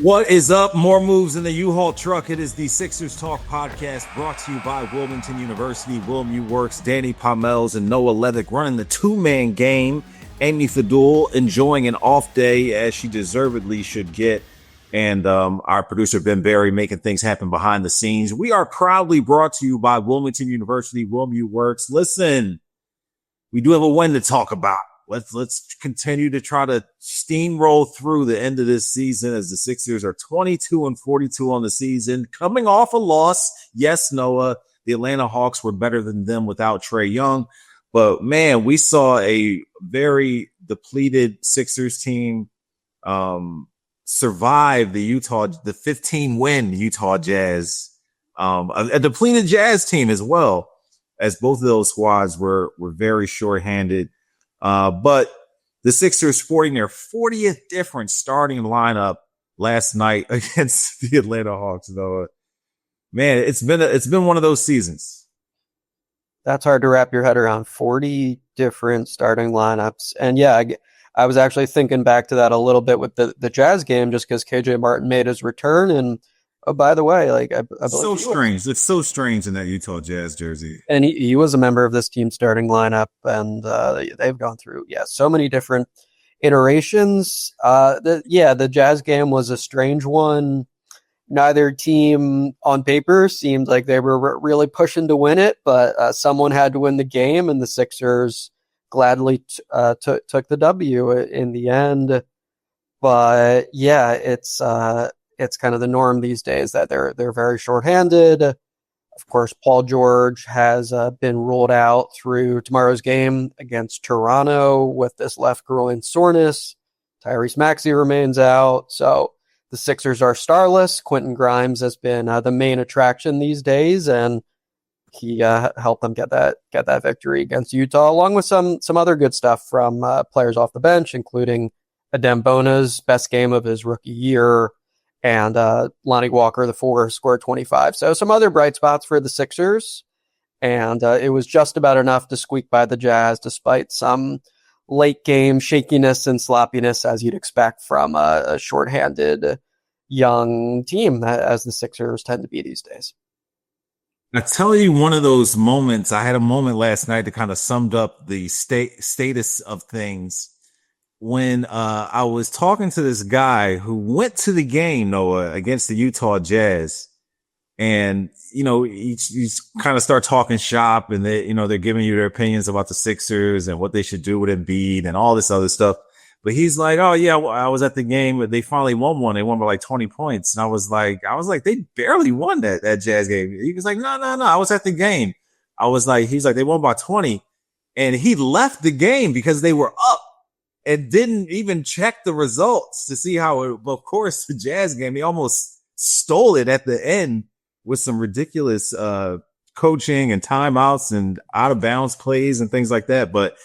What is up? More moves in the U-Haul truck. It is the Sixers Talk podcast brought to you by Wilmington University, Wilmu Works, Danny Pommells and Noah Levick running the two-man game. Amy Fadul enjoying an off day as she deservedly should get. And our producer, Ben Berry, making things happen behind the scenes. We are proudly brought to you by Wilmington University, Wilmu Works. Listen, we do have a win to talk about. Let's continue to try to steamroll through the end of this season as the Sixers are 22-42 on the season, coming off a loss. Yes, Noah, the Atlanta Hawks were better than them without Trae Young. But, man, we saw a very depleted Sixers team survive the 15-win Utah Jazz, a depleted Jazz team as well, as both of those squads were very shorthanded. But the Sixers sporting their 40th different starting lineup last night against the Atlanta Hawks, though. Man, it's been one of those seasons. That's hard to wrap your head around. 40 different starting lineups. And yeah, I was actually thinking back to that a little bit with the Jazz game, just because KJ Martin made his return. And oh, by the way, I so strange. It's so strange in that Utah Jazz jersey. And he was a member of this team's starting lineup, and they've gone through so many different iterations. The Jazz game was a strange one. Neither team on paper seemed like they were really pushing to win it, but someone had to win the game, and the Sixers gladly took the W in the end. But yeah, it's kind of the norm these days that they're very shorthanded. Of course, Paul George has been ruled out through tomorrow's game against Toronto with this left groin soreness. Tyrese Maxey remains out. So the Sixers are starless. Quentin Grimes has been the main attraction these days, and he helped them get that victory against Utah, along with some other good stuff from players off the bench, including Adem Bona's best game of his rookie year, and Lonnie Walker, the 4, scored 25. So some other bright spots for the Sixers, and it was just about enough to squeak by the Jazz, despite some late game shakiness and sloppiness, as you'd expect from a shorthanded young team, as the Sixers tend to be these days. I tell you, one of those moments, I had a moment last night that kind of summed up the status of things. When I was talking to this guy who went to the game, Noah, against the Utah Jazz, and you kind of start talking shop, and they're giving you their opinions about the Sixers and what they should do with Embiid and all this other stuff. But he's like, "Oh yeah, I was at the game, but they finally won one. They won by like 20 points." And I was like, they barely won that Jazz game. He was like, "No, I was at the game." He's like, they won by 20, and he left the game because they were up and didn't even check the results to see how it, of course, the Jazz game, they almost stole it at the end with some ridiculous coaching and timeouts and out of bounds plays and things like that. But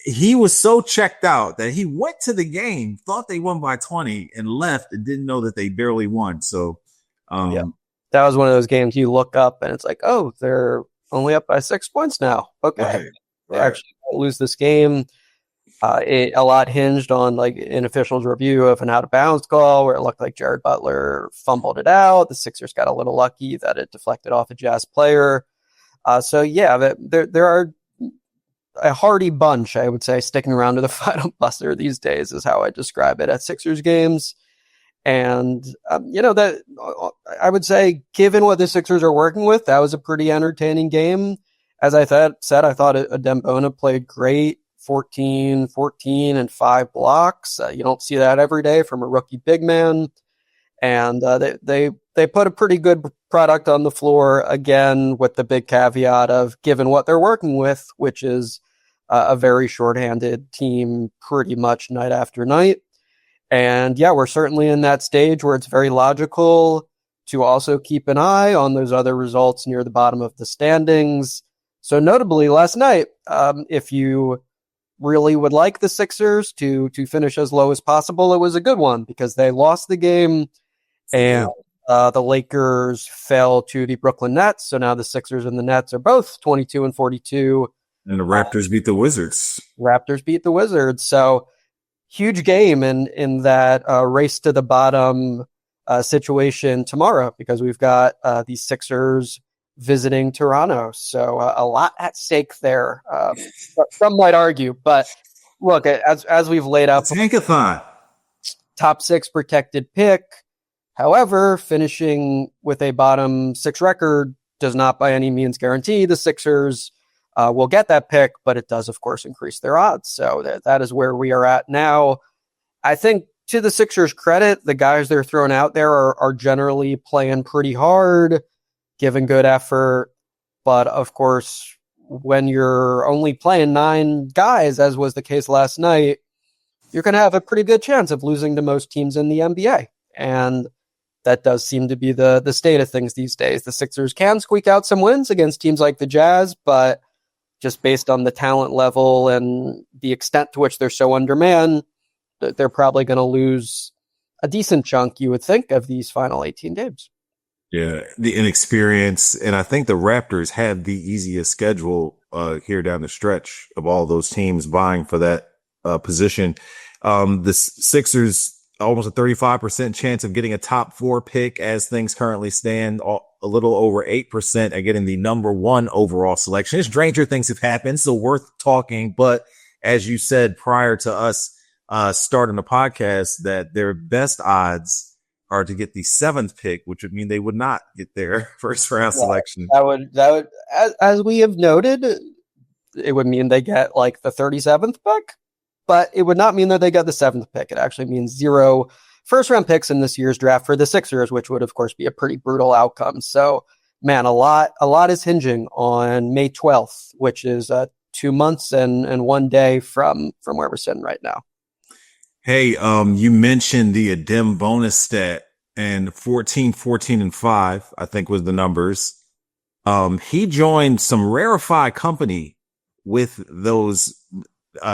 he was so checked out that he went to the game, thought they won by 20 and left and didn't know that they barely won. So, that was one of those games you look up and it's like, oh, they're only up by 6 points now. Okay. Right. They actually lose this game. A lot hinged on an official's review of an out of bounds call where it looked like Jared Butler fumbled it out. The Sixers got a little lucky that it deflected off a Jazz player. There are a hardy bunch, I would say, sticking around to the final buzzer these days is how I describe it at Sixers games. And, that I would say, given what the Sixers are working with, that was a pretty entertaining game. As I said, I thought Adem Bona played great. 14, and 5 blocks. You don't see that every day from a rookie big man. And they put a pretty good product on the floor, again, with the big caveat of given what they're working with, which is a very shorthanded team pretty much night after night. And yeah, we're certainly in that stage where it's very logical to also keep an eye on those other results near the bottom of the standings. So notably last night, if you really would like the Sixers to finish as low as possible, it was a good one because they lost the game and the Lakers fell to the Brooklyn Nets. So now the Sixers and the Nets are both 22-42. And the Raptors beat the Wizards. So huge game in that race to the bottom situation tomorrow, because we've got the Sixers visiting Toronto. So a lot at stake there. Some might argue, but look, as we've laid out, Tankathon. top 6 protected pick. However, finishing with a bottom 6 record does not by any means guarantee the Sixers will get that pick, but it does, of course, increase their odds. So that is where we are at now. I think, to the Sixers' credit, the guys they're throwing out there are generally playing pretty hard, giving good effort. But, of course, when you're only playing 9 guys, as was the case last night, you're going to have a pretty good chance of losing to most teams in the NBA. And that does seem to be the state of things these days. The Sixers can squeak out some wins against teams like the Jazz, but just based on the talent level and the extent to which they're so undermanned, they're probably going to lose a decent chunk, you would think, of these final 18 games. Yeah, the inexperience. And I think the Raptors have the easiest schedule here down the stretch of all those teams vying for that position. The Sixers, almost a 35% chance of getting a top 4 pick as things currently stand, a little over 8% at getting the number 1 overall selection. Stranger things have happened, so worth talking. But as you said prior to us starting the podcast, that their best odds are to get the 7th pick, which would mean they would not get their first round selection. That would, as we have noted, it would mean they get like the 37th pick, but it would not mean that they get the 7th pick. It actually means 0 first round picks in this year's draft for the Sixers, which would of course be a pretty brutal outcome. So, man, a lot is hinging on May 12th, which is 2 months and 1 day from where we're sitting right now. Hey, you mentioned the Adem bonus stat, and 14, 14, and 5, I think was the numbers. He joined some rarefied company with those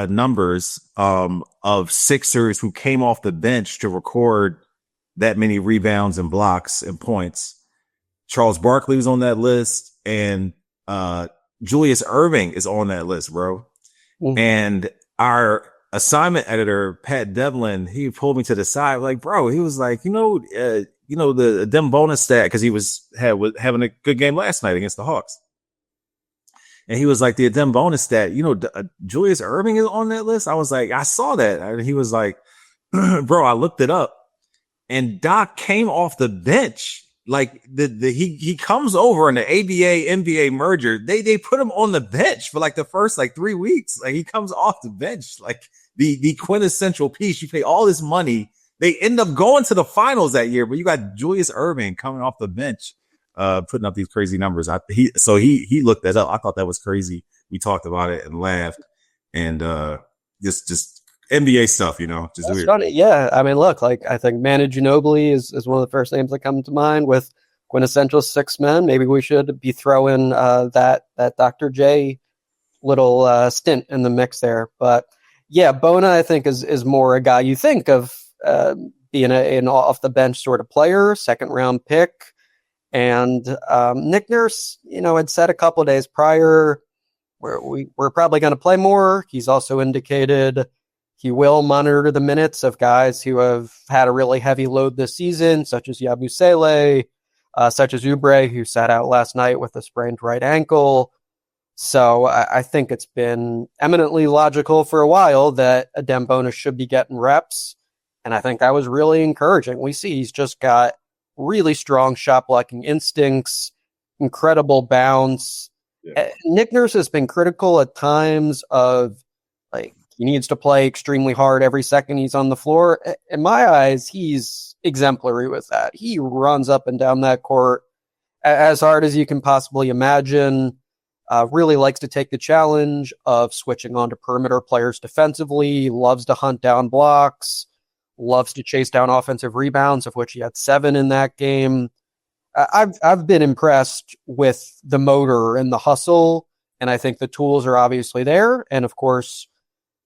numbers of Sixers who came off the bench to record that many rebounds and blocks and points. Charles Barkley was on that list, and Julius Erving is on that list, bro. Mm-hmm. And our assignment editor, Pat Devlin, he pulled me to the side, like, bro, he was like, the Adem bonus stat, because he was having a good game last night against the Hawks. And he was like, the Adem bonus stat, Julius Erving is on that list. I was like, I saw that. And he was like, bro, I looked it up. And Doc came off the bench. Like he comes over in the ABA NBA merger. They put him on the bench for like the first 3 weeks. Like he comes off the bench, like the quintessential piece. You pay all this money. They end up going to the finals that year, but you got Julius Erving coming off the bench, putting up these crazy numbers. He looked that up. I thought that was crazy. We talked about it and laughed, and just NBA stuff, just That's weird. Funny. Yeah. I mean, look, I think Manu Ginobili is one of the first names that come to mind with quintessential 6 men. Maybe we should be throwing that Dr. J little stint in the mix there. But yeah, Bona, I think, is more a guy you think of being an off the bench sort of player, 2nd round pick. And Nick Nurse, had said a couple of days prior where we're probably going to play more. He's also indicated he will monitor the minutes of guys who have had a really heavy load this season, such as Yabusele, such as Oubre, who sat out last night with a sprained right ankle. So I think it's been eminently logical for a while that Adem Bona should be getting reps. And I think that was really encouraging. We see he's just got really strong shot blocking instincts, incredible bounce. Yeah. Nick Nurse has been critical at times of he needs to play extremely hard every second he's on the floor. In my eyes, he's exemplary with that. He runs up and down that court as hard as you can possibly imagine. Really likes to take the challenge of switching on to perimeter players defensively, loves to hunt down blocks, loves to chase down offensive rebounds, of which he had 7 in that game. I've been impressed with the motor and the hustle, and I think the tools are obviously there. And of course,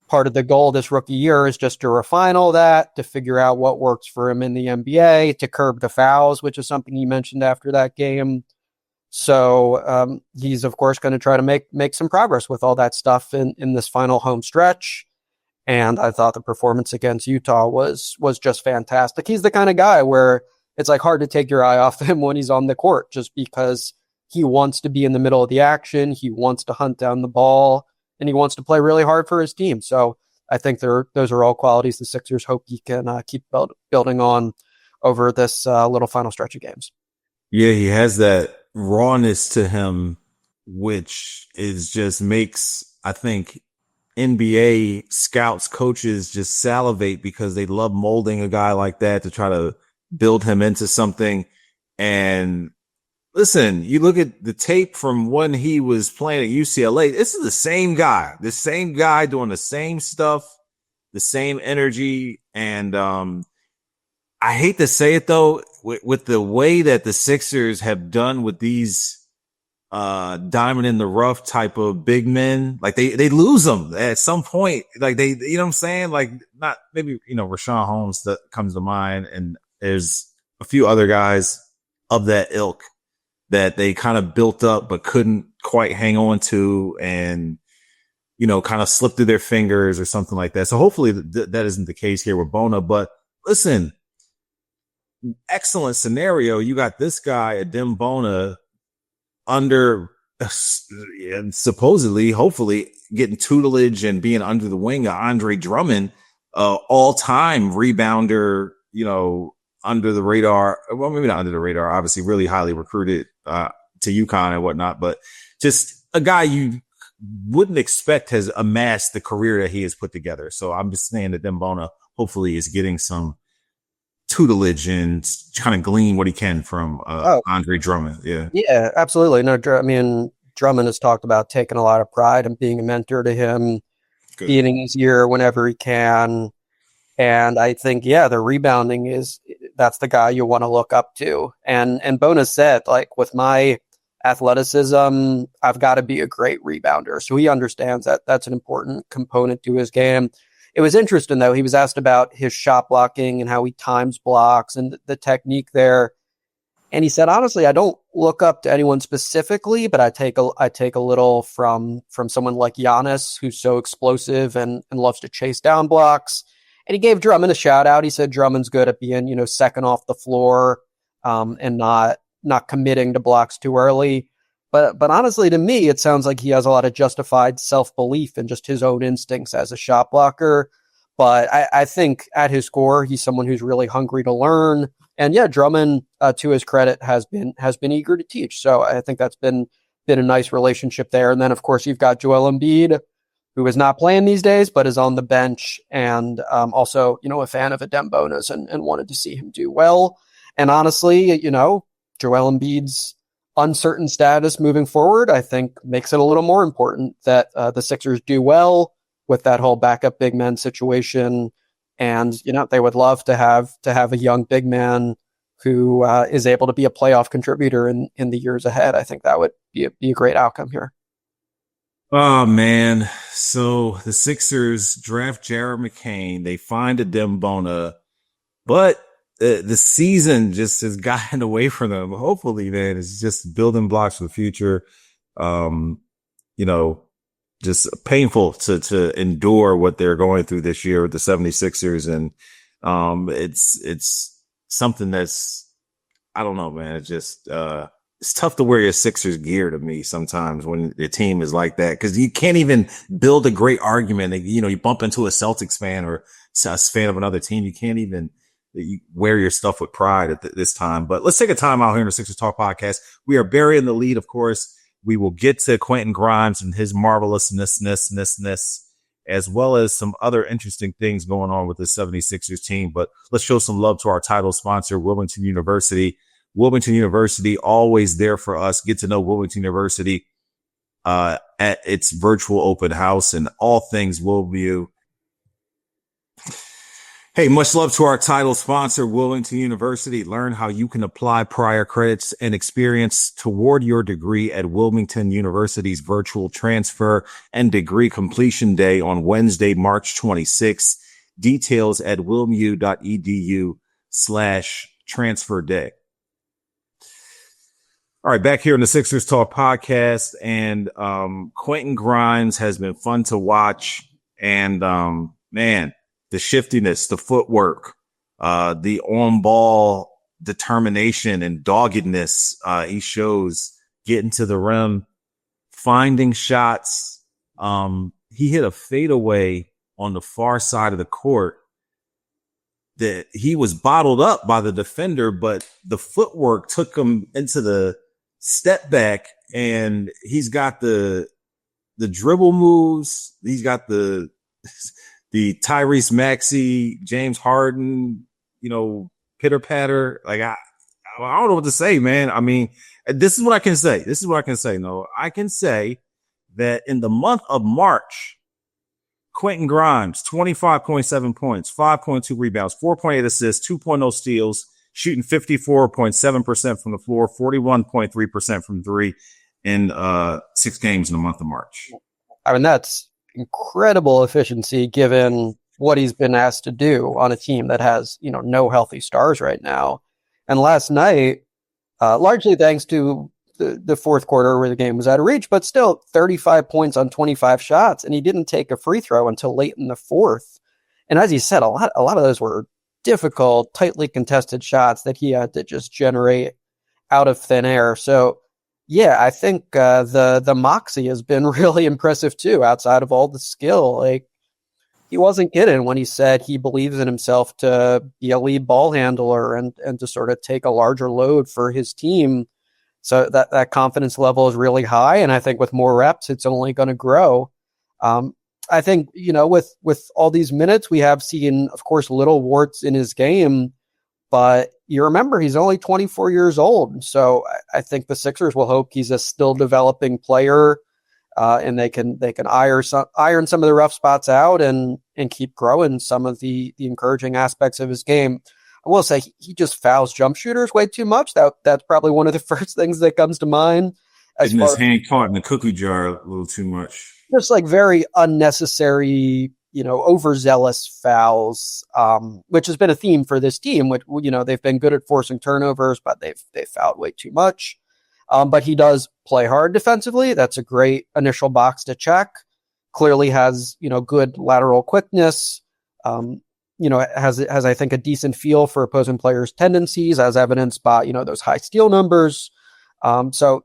part of the goal this rookie year is just to refine all that, to figure out what works for him in the NBA, to curb the fouls, which is something he mentioned after that game. So he's, of course, going to try to make some progress with all that stuff in this final home stretch. And I thought the performance against Utah was just fantastic. He's the kind of guy where it's like hard to take your eye off him when he's on the court, just because he wants to be in the middle of the action. He wants to hunt down the ball, and he wants to play really hard for his team. So I think those are all qualities the Sixers hope he can keep building on over this little final stretch of games. Yeah, he has that rawness to him, which is just makes, I think, NBA scouts, coaches just salivate because they love molding a guy like that to try to build him into something. And listen, you look at the tape from when he was playing at UCLA. This is the same guy doing the same stuff, the same energy. And I hate to say it though, with the way that the Sixers have done with these diamond in the rough type of big men, like they lose them at some point. Like you know what I'm saying? Like not maybe, Rashawn Holmes that comes to mind, and there's a few other guys of that ilk that they kind of built up but couldn't quite hang on to, and kind of slipped through their fingers or something like that. So hopefully that isn't the case here with Bona. But listen, excellent scenario. You got this guy, Adem Bona, under and supposedly, hopefully, getting tutelage and being under the wing of Andre Drummond, all-time rebounder, under the radar. Well, maybe not under the radar, obviously really highly recruited to UConn and whatnot, but just a guy you wouldn't expect has amassed the career that he has put together. So I'm just saying that Adem Bona hopefully is getting some tutelage and trying to glean what he can from Andre Drummond. Yeah, absolutely. No, I mean, Drummond has talked about taking a lot of pride in being a mentor to him, being in his ear whenever he can. And I think, the rebounding that's the guy you want to look up to. And Bona said, like, with my athleticism, I've got to be a great rebounder. So he understands that that's an important component to his game. It was interesting, though. He was asked about his shot blocking and how he times blocks and the technique there. And he said, honestly, I don't look up to anyone specifically, but I take a little from someone like Giannis, who's so explosive and loves to chase down blocks. And he gave Drummond a shout out. He said Drummond's good at being, second off the floor, and not committing to blocks too early. But honestly, to me, it sounds like he has a lot of justified self-belief in just his own instincts as a shot blocker. But I think at his core, he's someone who's really hungry to learn. And Drummond, to his credit, has been eager to teach. So I think that's been a nice relationship there. And then, of course, you've got Joel Embiid, who is not playing these days, but is on the bench, and also, a fan of Adem Bona's and wanted to see him do well. And honestly, Joel Embiid's uncertain status moving forward, I think, makes it a little more important that the Sixers do well with that whole backup big man situation. And, they would love to have a young big man who is able to be a playoff contributor in the years ahead. I think that would be a great outcome here. Oh, man. So the Sixers draft Jared McCain. They find Adem Bona, but the season just has gotten away from them. Hopefully, man, it's just building blocks for the future. Just painful to endure what they're going through this year with the 76ers. And it's something that's, I don't know, man. It's just it's tough to wear your Sixers gear to me sometimes when the team is like that, because you can't even build a great argument. You bump into a Celtics fan or a fan of another team. You can't even wear your stuff with pride at this time. But let's take a time out here in the Sixers Talk podcast. We are burying the lead, of course. We will get to Quentin Grimes and his marvelousness, as well as some other interesting things going on with the 76ers team. But let's show some love to our title sponsor, Wilmington University. Wilmington University, always there for us. Get to know Wilmington University at its virtual open house and all things Willview. Hey, much love to our title sponsor, Wilmington University. Learn how you can apply prior credits and experience toward your degree at Wilmington University's virtual transfer and degree completion day on Wednesday, March 26th. Details at wilmu.edu/transfer day. All right, back here in the Sixers Talk podcast, and Quentin Grimes has been fun to watch, and man, the shiftiness, the footwork, the on ball determination and doggedness he shows getting to the rim, finding shots. He hit a fadeaway on the far side of the court that he was bottled up by the defender, but the footwork took him into the step back, and he's got the dribble moves. He's got the Tyrese Maxey, James Harden, pitter patter. Like I don't know what to say, man. I mean, this is what I can say. No, I can say that in the month of March, Quentin Grimes, 25.7 points, 5.2 rebounds, 4.8 assists, 2.0 steals, shooting 54.7% from the floor, 41.3% from three in 6 games in the month of March. I mean, that's incredible efficiency given what he's been asked to do on a team that has, no healthy stars right now. And last night, largely thanks to the fourth quarter where the game was out of reach, but still 35 points on 25 shots. And he didn't take a free throw until late in the fourth. And as he said, a lot of those were difficult, tightly contested shots that he had to just generate out of thin air. So yeah, I think the moxie has been really impressive too, outside of all the skill. Like, he wasn't kidding when he said he believes in himself to be a lead ball handler and to sort of take a larger load for his team. So that confidence level is really high. And I think with more reps, it's only going to grow. I think, with all these minutes, we have seen, of course, little warts in his game, but you remember he's only 24 years old. So I think the Sixers will hope he's a still developing player, and they can iron some of the rough spots out and keep growing some of the encouraging aspects of his game. I will say he just fouls jump shooters way too much. That's probably one of the first things that comes to mind. Getting his hand caught in the cookie jar a little too much. Just like very unnecessary, overzealous fouls, which has been a theme for this team. Which, they've been good at forcing turnovers, but they've fouled way too much. But he does play hard defensively. That's a great initial box to check. Clearly has, good lateral quickness. Has I think a decent feel for opposing players' tendencies, as evidenced by, those high steal numbers. So,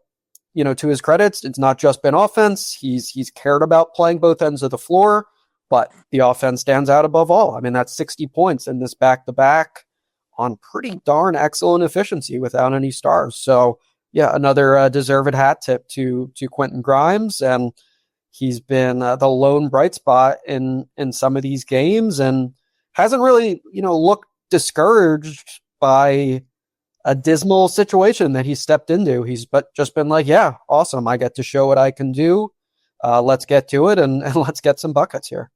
to his credits, it's not just been offense. He's cared about playing both ends of the floor, but the offense stands out above all. I mean, that's 60 points in this back-to-back on pretty darn excellent efficiency without any stars. So, yeah, another deserved hat tip to Quentin Grimes, and he's been the lone bright spot in some of these games, and hasn't really, looked discouraged by a dismal situation that he stepped into. He's just been like, yeah, awesome. I get to show what I can do. Let's get to it and let's get some buckets here.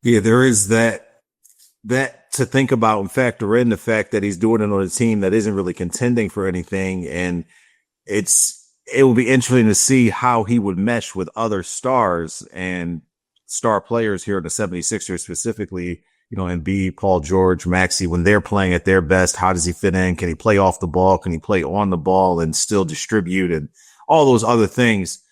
Yeah, there is that to think about and factor in the fact that he's doing it on a team that isn't really contending for anything. And it will be interesting to see how he would mesh with other stars and star players here in the 76ers specifically. Embiid, Paul George, Maxey, when they're playing at their best, how does he fit in? Can he play off the ball? Can he play on the ball and still distribute and all those other things?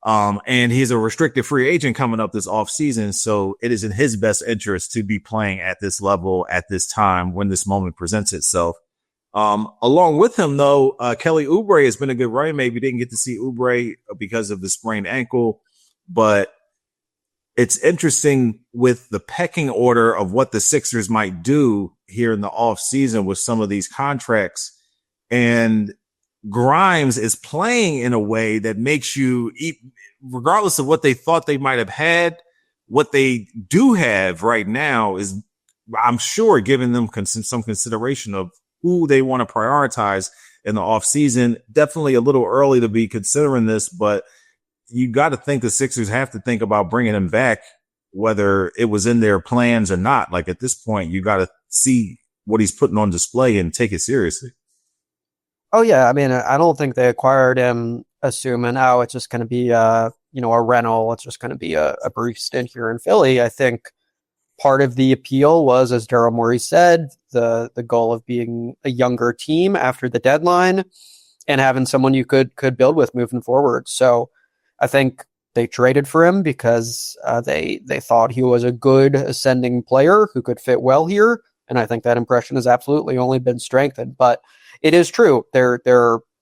And he's a restricted free agent coming up this offseason. So it is in his best interest to be playing at this level at this time when this moment presents itself. Along with him, though, Kelly Oubre has been a good running mate. We didn't get to see Oubre because of the sprained ankle, but it's interesting with the pecking order of what the Sixers might do here in the off season with some of these contracts. And Grimes is playing in a way that makes you, regardless of what they thought they might have had, what they do have right now is, I'm sure, giving them some consideration of who they want to prioritize in the off season. Definitely a little early to be considering this, but you got to think the Sixers have to think about bringing him back, whether it was in their plans or not. Like, at this point, you got to see what he's putting on display and take it seriously. Oh yeah. I mean, I don't think they acquired him assuming, it's just going to be a rental. It's just going to be a brief stint here in Philly. I think part of the appeal was, as Daryl Morey said, the goal of being a younger team after the deadline and having someone you could build with moving forward. So I think, they traded for him because they thought he was a good ascending player who could fit well here. And I think that impression has absolutely only been strengthened. But it is true. There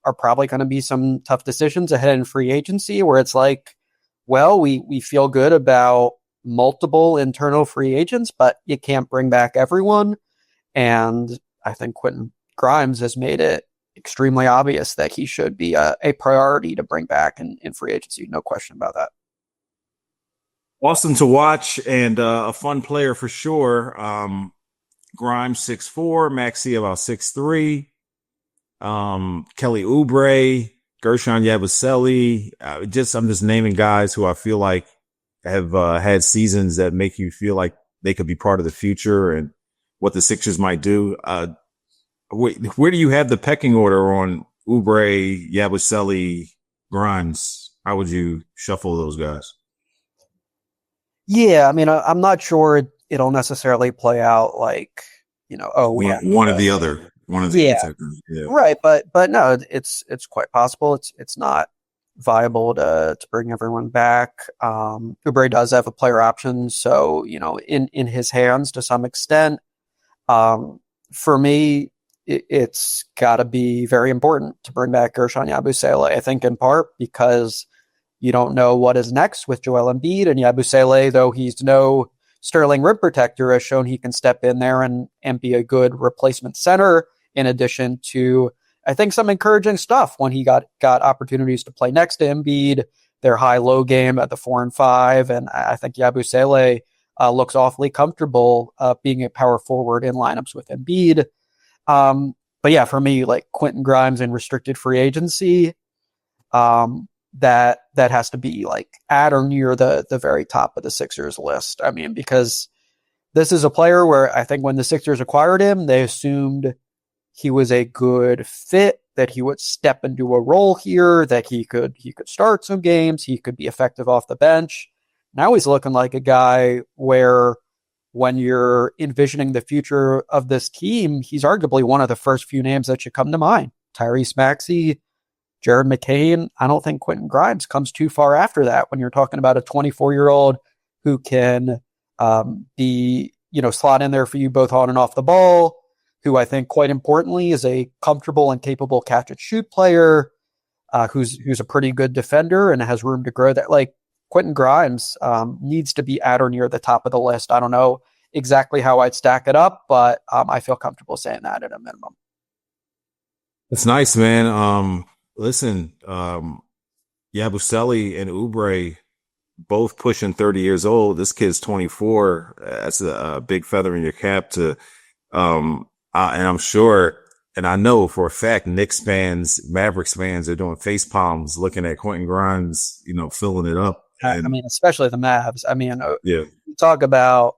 are probably going to be some tough decisions ahead in free agency where it's like, well, we feel good about multiple internal free agents, but you can't bring back everyone. And I think Quentin Grimes has made it extremely obvious that he should be a priority to bring back in free agency. No question about that. Awesome to watch and a fun player for sure. Grimes 6'4", Maxey about 6'3". Kelly Oubre, Gershon Yabusele. I'm just naming guys who I feel like have had seasons that make you feel like they could be part of the future and what the Sixers might do. Where do you have the pecking order on Oubre, Yabusele, Grimes? How would you shuffle those guys? Yeah, I mean, I'm not sure it'll necessarily play out like, one or the other. One of the yeah. Right, but no, it's quite possible. It's not viable to bring everyone back. Oubre does have a player option, so in his hands to some extent. For me, it's got to be very important to bring back Gershon Yabusele. I think in part because you don't know what is next with Joel Embiid, and Yabusele, though he's no sterling rim protector, has shown he can step in there and be a good replacement center. In addition to, I think, some encouraging stuff when he got opportunities to play next to Embiid, their high-low game at the 4 and 5, and I think Yabusele looks awfully comfortable being a power forward in lineups with Embiid. But yeah, for me, like Quentin Grimes in restricted free agency, that has to be like at or near the very top of the Sixers list. I mean, because this is a player where I think when the Sixers acquired him, they assumed he was a good fit, that he would step into a role here, that he could start some games, he could be effective off the bench. Now he's looking like a guy where when you're envisioning the future of this team, he's arguably one of the first few names that should come to mind. Tyrese Maxey, Jared McCain. I don't think Quentin Grimes comes too far after that when you're talking about a 24-year-old who can be, slot in there for you both on and off the ball, who I think quite importantly is a comfortable and capable catch and shoot player, who's a pretty good defender and has room to grow. That like Quentin Grimes needs to be at or near the top of the list. I don't know exactly how I'd stack it up, but I feel comfortable saying that at a minimum. That's nice, man. Listen, Yabusele and Oubre both pushing 30 years old. This kid's 24. That's a big feather in your cap to, and I'm sure, and I know for a fact, Knicks fans, Mavericks fans are doing face palms looking at Quentin Grimes, filling it up. And, I mean, especially the Mavs. I mean, talk about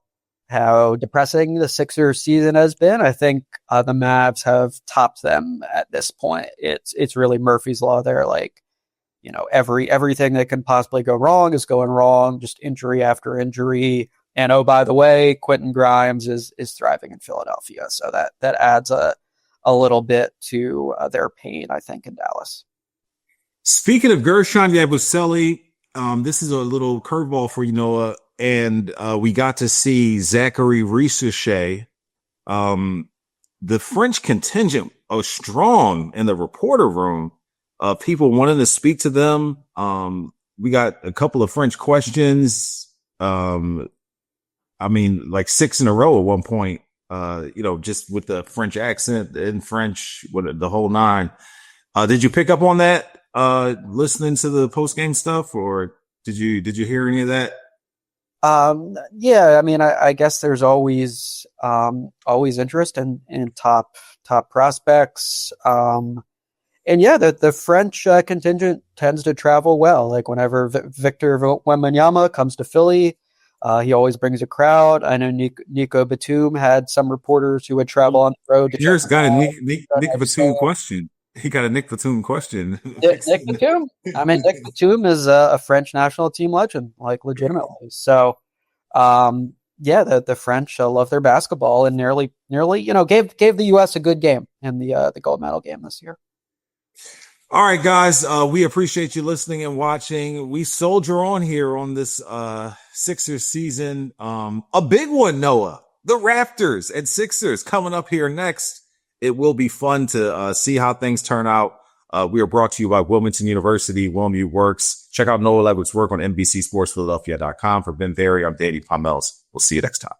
how depressing the Sixers season has been. I think the Mavs have topped them at this point. It's really Murphy's Law there. Like, everything that can possibly go wrong is going wrong, just injury after injury. And oh, by the way, Quentin Grimes is thriving in Philadelphia. So that adds a little bit to their pain, I think, in Dallas. Speaking of Gershon Yabusele, this is a little curveball for you, Noah. And we got to see Zachary Riouche. The French contingent was strong in the reporter room. People wanted to speak to them. We got a couple of French questions. I mean, like 6 in a row at one point, just with the French accent in French, with the whole 9. Did you pick up on that, listening to the post-game stuff, or did you hear any of that? Yeah, I mean, I guess there's always interest in top prospects. And yeah, the French contingent tends to travel well. Like whenever Victor Wembanyama comes to Philly, he always brings a crowd. I know Nico Batum had some reporters who would travel on the road. Here's got a Nick Batum question. He got a Nick Batum question. Nick Batum? I mean, Nick Batum is a French national team legend, like legitimately. So, the French love their basketball and nearly, gave the U.S. a good game in the gold medal game this year. All right, guys. We appreciate you listening and watching. We soldier on here on this Sixers season. A big one, Noah. The Raptors and Sixers coming up here next. It will be fun to see how things turn out. We are brought to you by Wilmington University. Wilmu Works. Check out Noah Levick's work on NBC Sports Philadelphia.com. For Ben Berry, I'm Danny Pommells. We'll see you next time.